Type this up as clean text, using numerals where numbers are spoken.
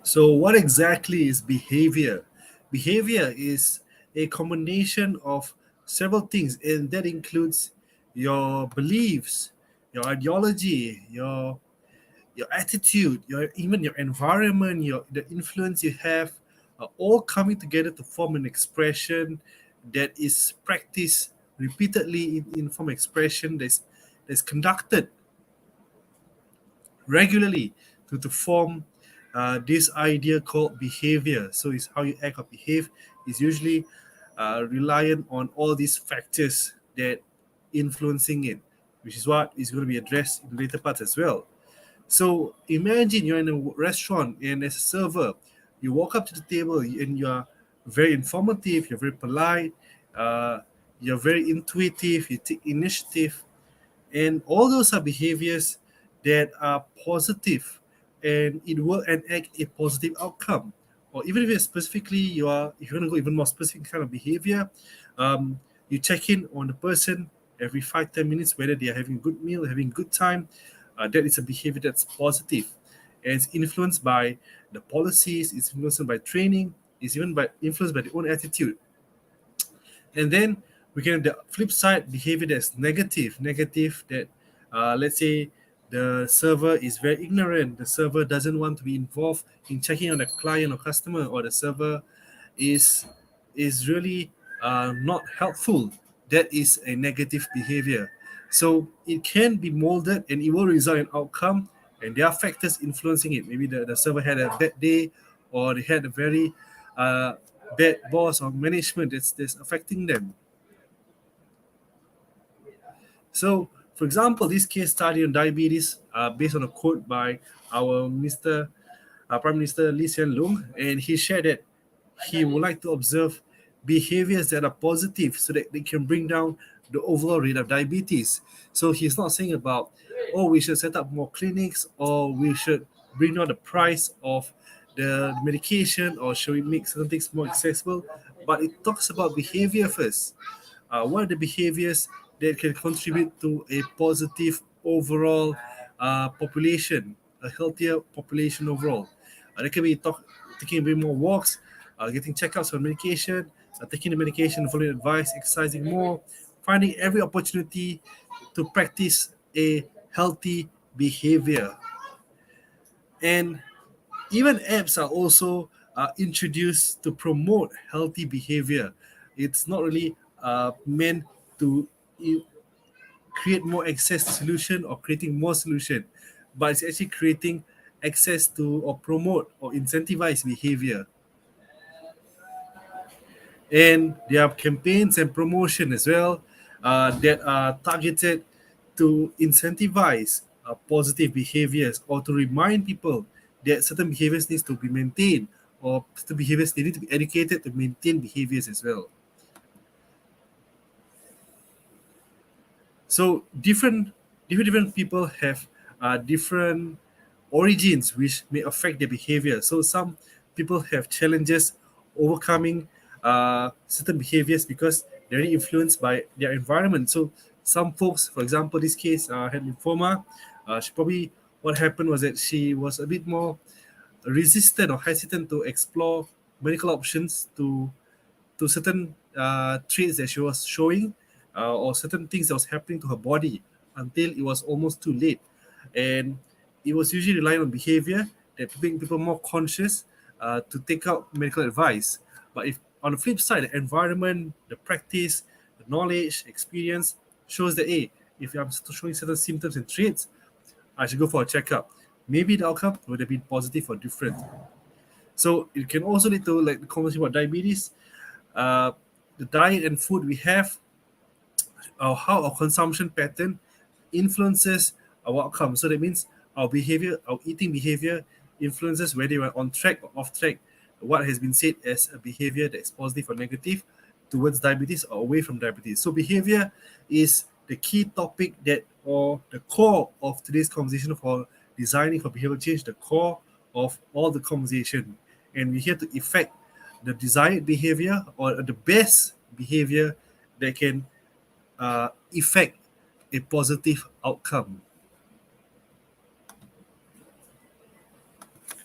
So, what exactly is behavior? Behavior is a combination of several things, and that includes your beliefs, your ideology, your attitude, your even your environment, the influence you have, are all coming together to form an expression that is practiced repeatedly in form expression that's conducted regularly to form this idea called behavior. So it's how you act or behave is usually reliant on all these factors that influencing it, which is what is going to be addressed in the later parts as well. So imagine you're in a restaurant and as a server, you walk up to the table and you're very informative, you're very polite, uh, you're very intuitive, you take initiative, and all those are behaviors that are positive and it will enact a positive outcome. Or even if it's specifically if you want to go even more specific kind of behavior, you check in on the person every 5-10 minutes whether they are having a good meal, having a good time. That is a behavior that's positive, and it's influenced by the policies, it's influenced by training, it's even by influenced by their own attitude. And then we can have the flip side behavior that's negative. Negative that, let's say, the server is very ignorant. The server doesn't want to be involved in checking on the client or customer, or the server is is really not helpful. That is a negative behavior. So it can be molded and it will result in outcome, and there are factors influencing it. Maybe the server had a bad day, or they had a very uh, bad boss or management that's affecting them. So, for example, this case study on diabetes, based on a quote by our Prime Minister Lee Hsien Loong, and he shared that he would like to observe behaviors that are positive so that they can bring down the overall rate of diabetes. So he's not saying about, oh, we should set up more clinics, or we should bring down the price of the medication, or should we make certain things more accessible, but it talks about behavior first. What are the behaviors that can contribute to a positive overall population, a healthier population overall? They can be taking a bit more walks, getting checkups on medication, taking the medication, following advice, exercising more, finding every opportunity to practice a healthy behavior. And even apps are also introduced to promote healthy behavior. It's not really meant to i- create more access to solution or creating more solution, but it's actually creating access to or promote or incentivize behavior. And there are campaigns and promotion as well that are targeted to incentivize positive behaviors, or to remind people that certain behaviors needs to be maintained, or certain behaviors they need to be educated to maintain behaviors as well. So different people have different origins which may affect their behavior. So some people have challenges overcoming certain behaviors because they're really influenced by their environment. So some folks, for example, this case had lymphoma. She probably what happened was that she was a bit more resistant or hesitant to explore medical options to certain traits that she was showing, or certain things that was happening to her body, until it was almost too late. And it was usually relying on behavior that make people more conscious to take out medical advice. But if on the flip side, the environment, the practice, the knowledge, experience shows that, hey, if I'm showing certain symptoms and traits, I should go for a checkup. Maybe the outcome would have been positive or different. So it can also lead to, like the conversation about diabetes, uh, the diet and food we have, or how our consumption pattern influences our outcome. So that means our behavior, our eating behavior, influences whether we're on track or off track. What has been said as a behavior that is positive or negative towards diabetes or away from diabetes. So behavior is the key topic that, or the core of today's conversation for designing for behavioral change, the core of all the conversation. And we're here to effect the desired behavior, or the best behavior that can effect a positive outcome.